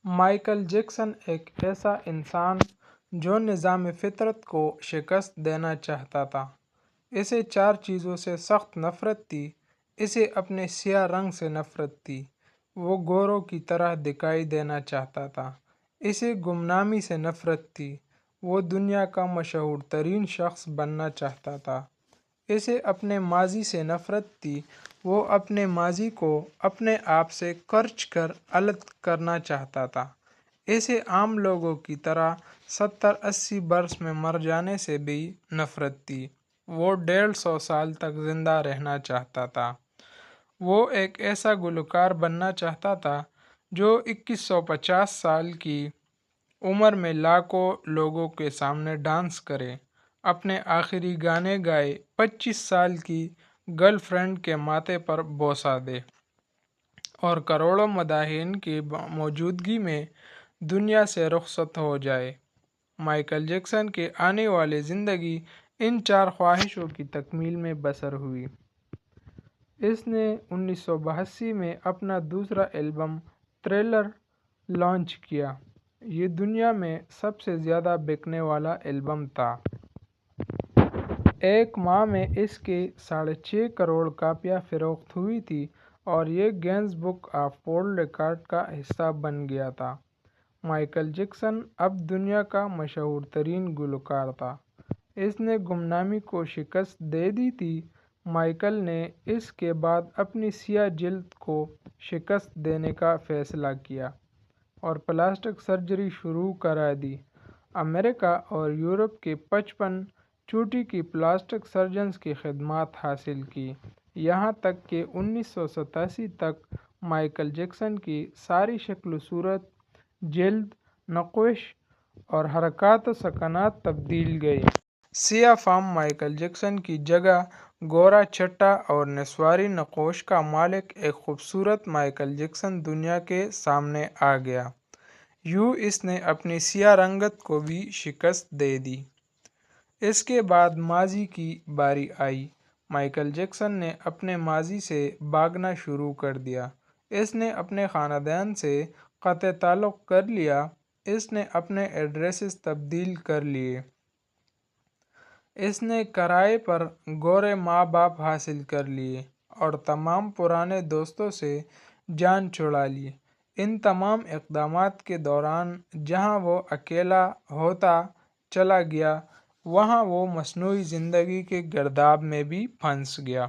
Michael Jackson ایک ایسا انسان جو نظام فطرت کو شکست دینا چاہتا تھا۔ اسے چار چیزوں سے سخت نفرت تھی۔ اسے اپنے سیاہ رنگ سے نفرت تھی۔ وہ گوروں کی طرح دکھائی دینا چاہتا تھا۔ اسے گمنامی سے نفرت تھی۔ وہ دنیا کا مشہور ترین شخص بننا چاہتا تھا۔ اسے اپنے ماضی سے نفرت تھی۔ وہ اپنے ماضی کو اپنے آپ سے کرچ کر الگ کرنا چاہتا تھا۔ اسے عام لوگوں کی طرح 70-80 برس میں مر جانے سے بھی نفرت تھی۔ وہ 150 سال تک زندہ رہنا چاہتا تھا۔ وہ ایک ایسا گلوکار بننا چاہتا تھا جو 2150 سال کی عمر میں لاکھوں لوگوں کے سامنے ڈانس کرے، اپنے آخری گانے گائے، 25 سال کی گرل فرینڈ کے ماتھے پر بوسہ دے اور کروڑوں مداحین کی موجودگی میں دنیا سے رخصت ہو جائے۔ مائیکل جیکسن کی آنے والی زندگی ان چار خواہشوں کی تکمیل میں بسر ہوئی۔ اس نے 1982 میں اپنا دوسرا البم تھرلر لانچ کیا۔ یہ دنیا میں سب سے زیادہ بکنے والا البم تھا۔ ایک ماہ میں اس کی 6.5 کروڑ کاپیاں فروخت ہوئی تھیں اور یہ grains book of world record کا حصہ بن گیا تھا۔ مائیکل جیکسن اب دنیا کا مشہور ترین گلوکار تھا۔ اس نے گمنامی کو شکست دے دی تھی۔ مائیکل نے اس کے بعد اپنی سیاہ جلد کو شکست دینے کا فیصلہ کیا اور پلاسٹک سرجری شروع کرا دی۔ امریکہ اور یورپ کے 55 چوٹی کی پلاسٹک سرجنز کی خدمات حاصل کی، یہاں تک کہ 1987 تک مائیکل جیکسن کی ساری شکل و صورت، جلد، نقوش اور حرکات و سکنات تبدیل گئی۔ سیاہ فام مائیکل جیکسن کی جگہ گورا چٹا اور نسواری نقوش کا مالک ایک خوبصورت مائیکل جیکسن دنیا کے سامنے آ گیا۔ یوں اس نے اپنی سیاہ رنگت کو بھی شکست دے دی۔ اس کے بعد ماضی کی باری آئی۔ مائیکل جیکسن نے اپنے ماضی سے بھاگنا شروع کر دیا۔ اس نے اپنے خاندان سے قطع تعلق کر لیا۔ اس نے اپنے ایڈریسز تبدیل کر لیے۔ اس نے کرائے پر گورے ماں باپ حاصل کر لیے اور تمام پرانے دوستوں سے جان چھڑا لی۔ ان تمام اقدامات کے دوران جہاں وہ اکیلا ہوتا چلا گیا، وہاں وہ مصنوعی زندگی کے گرداب میں بھی پھنس گیا۔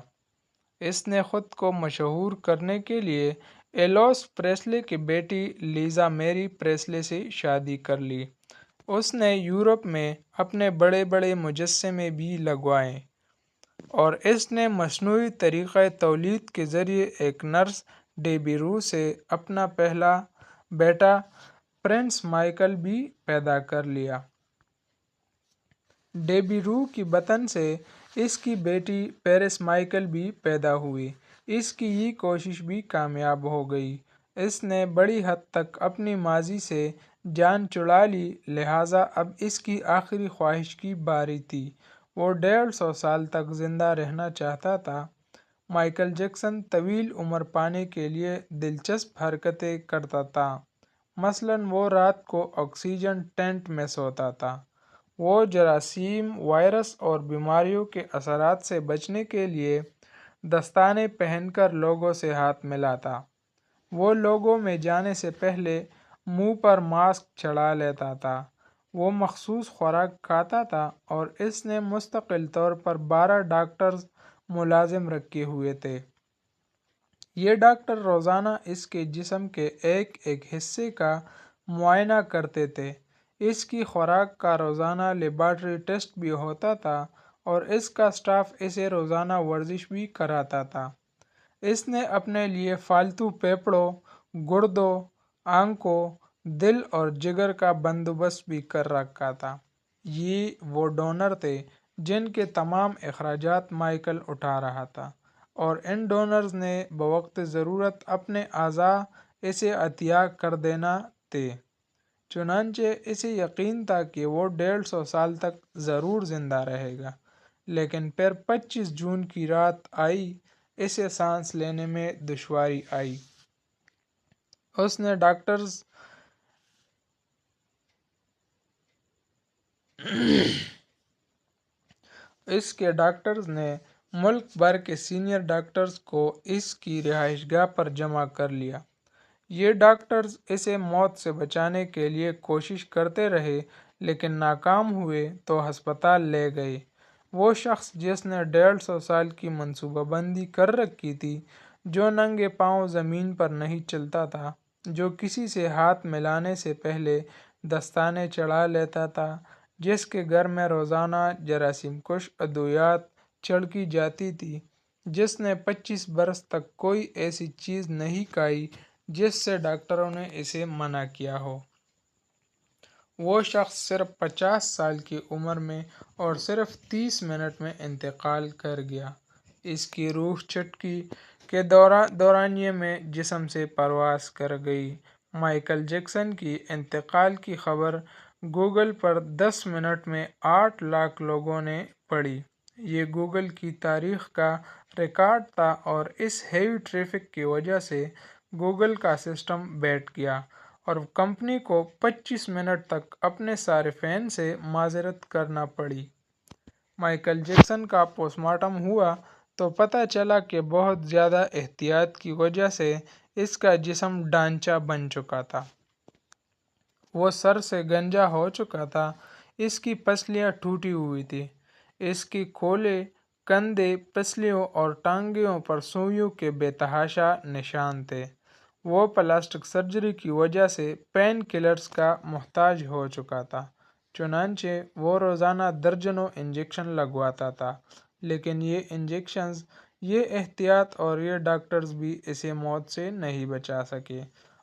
اس نے خود کو مشہور کرنے کے لیے ایلوس پریسلے کی بیٹی لیزا میری پریسلے سے شادی کر لی۔ اس نے یورپ میں اپنے بڑے بڑے مجسمے بھی لگوائے اور اس نے مصنوعی طریقۂ تولید کے ذریعے ایک نرس ڈیبی رو سے اپنا پہلا بیٹا پرنس مائیکل بھی پیدا کر لیا۔ ڈیبی رو کی بطن سے اس کی بیٹی پیرس مائیکل بھی پیدا ہوئی۔ اس کی یہ کوشش بھی کامیاب ہو گئی۔ اس نے بڑی حد تک اپنی ماضی سے جان چھڑا لی، لہٰذا اب اس کی آخری خواہش کی باری تھی۔ وہ 150 سال تک زندہ رہنا چاہتا تھا۔ مائیکل جیکسن طویل عمر پانے کے لیے دلچسپ حرکتیں کرتا تھا۔ مثلاً وہ رات کو آکسیجن ٹینٹ میں سوتا تھا۔ وہ جراثیم، وائرس اور بیماریوں کے اثرات سے بچنے کے لیے دستانے پہن کر لوگوں سے ہاتھ ملاتا۔ وہ لوگوں میں جانے سے پہلے منہ پر ماسک چڑھا لیتا تھا۔ وہ مخصوص خوراک کھاتا تھا اور اس نے مستقل طور پر 12 ڈاکٹرز ملازم رکھے ہوئے تھے۔ یہ ڈاکٹر روزانہ اس کے جسم کے ایک ایک حصے کا معائنہ کرتے تھے۔ اس کی خوراک کا روزانہ لیبارٹری ٹیسٹ بھی ہوتا تھا اور اس کا اسٹاف اسے روزانہ ورزش بھی کراتا تھا۔ اس نے اپنے لیے پالتو پھیپھڑوں، گردوں، آنکھوں، دل اور جگر کا بندوبست بھی کر رکھا تھا۔ یہ وہ ڈونر تھے جن کے تمام اخراجات مائیکل اٹھا رہا تھا اور ان ڈونرز نے بوقت ضرورت اپنے اعضاء اسے عطیہ کر دینا تھے۔ چنانچہ اسے یقین تھا کہ وہ 150 سال تک ضرور زندہ رہے گا، لیکن پھر 25 جون کی رات آئی۔ اسے سانس لینے میں دشواری آئی۔ اس نے ڈاکٹرز اس کے ڈاکٹرز نے ملک بھر کے سینئر ڈاکٹرز کو اس کی رہائش گاہ پر جمع کر لیا۔ یہ ڈاکٹرز اسے موت سے بچانے کے لیے کوشش کرتے رہے لیکن ناکام ہوئے تو ہسپتال لے گئے۔ وہ شخص جس نے 150 سال کی منصوبہ بندی کر رکھی تھی، جو ننگے پاؤں زمین پر نہیں چلتا تھا، جو کسی سے ہاتھ ملانے سے پہلے دستانے چڑھا لیتا تھا، جس کے گھر میں روزانہ جراثیم کش ادویات چھڑکی جاتی تھی، جس نے 25 برس تک کوئی ایسی چیز نہیں کھائی جس سے ڈاکٹروں نے اسے منع کیا ہو۔ وہ شخص صرف 50 سال کی عمر میں اور صرف 30 منٹ میں انتقال کر گیا۔ اس کی روح چٹکی کے دورانیے میں جسم سے پرواز کر گئی۔ مائیکل جیکسن کی انتقال کی خبر گوگل پر 10 منٹ میں 8 لاکھ لوگوں نے پڑھی۔ یہ گوگل کی تاریخ کا ریکارڈ تھا اور اس ہیوی ٹریفک کی وجہ سے گوگل کا سسٹم بیٹھ گیا اور کمپنی کو 25 منٹ تک اپنے صارفین سے معذرت کرنا پڑی۔ مائیکل جیکسن کا پوسٹ مارٹم ہوا تو پتہ چلا کہ بہت زیادہ احتیاط کی وجہ سے اس کا جسم ڈھانچہ بن چکا تھا۔ وہ سر سے گنجا ہو چکا تھا، اس کی پسلیاں ٹوٹی ہوئی تھیں، اس کی کھولے، کندھے، پسلیوں اور ٹانگوں پر سوئیوں کے بے تحاشا نشان تھے۔ وہ پلاسٹک سرجری کی وجہ سے پین کلرز کا محتاج ہو چکا تھا، چنانچہ وہ روزانہ درجنوں انجیکشن لگواتا تھا، لیکن یہ انجیکشنز، یہ احتیاط اور یہ ڈاکٹرز بھی اسے موت سے نہیں بچا سکے،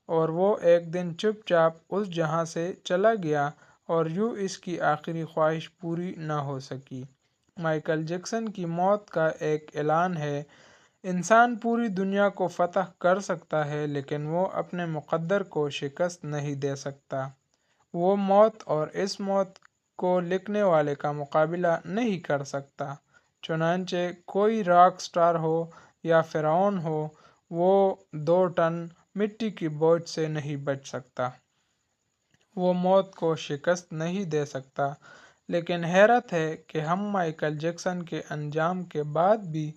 اور وہ ایک دن چپ چاپ اس جہاں سے چلا گیا اور یوں اس کی آخری خواہش پوری نہ ہو سکی۔ مائیکل جیکسن کی موت کا ایک اعلان ہے: انسان پوری دنیا کو فتح کر سکتا ہے لیکن وہ اپنے مقدر کو شکست نہیں دے سکتا۔ وہ موت اور اس موت کو لکھنے والے کا مقابلہ نہیں کر سکتا۔ چنانچہ کوئی راک سٹار ہو یا فرعون ہو، وہ 2 ٹن مٹی کی بوجھ سے نہیں بچ سکتا۔ وہ موت کو شکست نہیں دے سکتا۔ لیکن حیرت ہے کہ ہم مائیکل جیکسن کے انجام کے بعد بھی